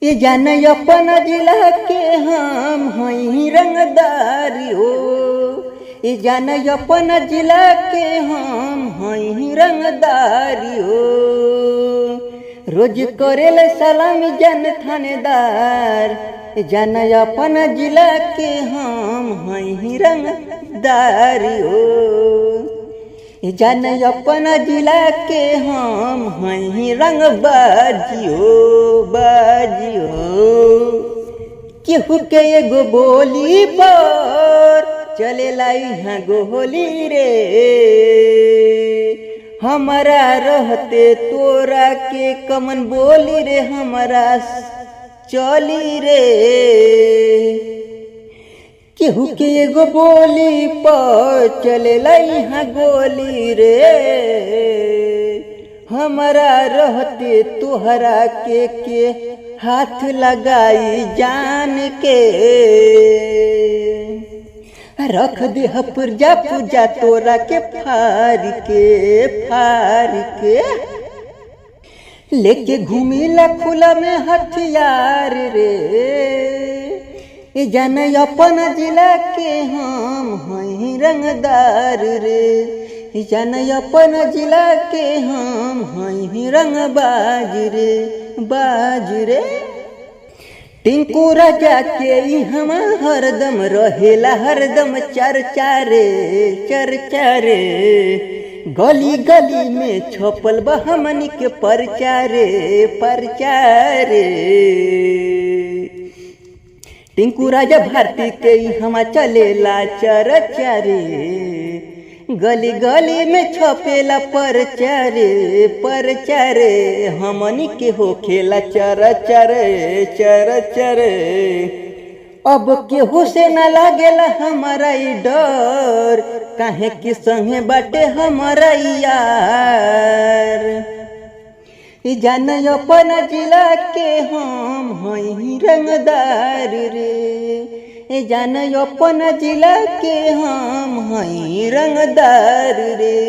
ये जान अपन जिला के हम हई रंगदारी हो। ये जान अपन जिला के हम हई रंगदारी हो। रोज करेल सलामी जन थानेदार। ये जान अपन जिला के हम हई रंगदारी हो। ये जान अपन जिला के हम हई रंग बाजियो केहू के एगो बोली पर चलेला यहाँ गोली रे। हमारा रहते तोरा के कमन बोली रे हमारा चली रे। केहू के एगो बोली पर चलेला यहाँ गोली रे। हमारा रहते तोहरा के हाथ लगाई जान के। रख दे पुर्जा पूजा तोरा के फार के लेके घूमिला खुला में हथियार रे। ये जान अपन जिला के हम हई रंगदार रे। ये जान अपन जिला के हम हई रंगबाज रे। टिंकू राजा के हम हरदम रहेला हरदम चर्चा रे। गली गली में छपल बा हमनी के परचा रे। टिंकू राजा भारती के हम चलेला चर्चा रे। गली गली में छपेला परचा रे। हमनी के होखेला चर्चा रे। अब केहू से न लागेला हमारा डर। काहे के संगे बाटे हमारा यार। ये जान अपन जिला के हम हई रंगदार रे। ये जान अपन जिला के हम हई रंगदार रे।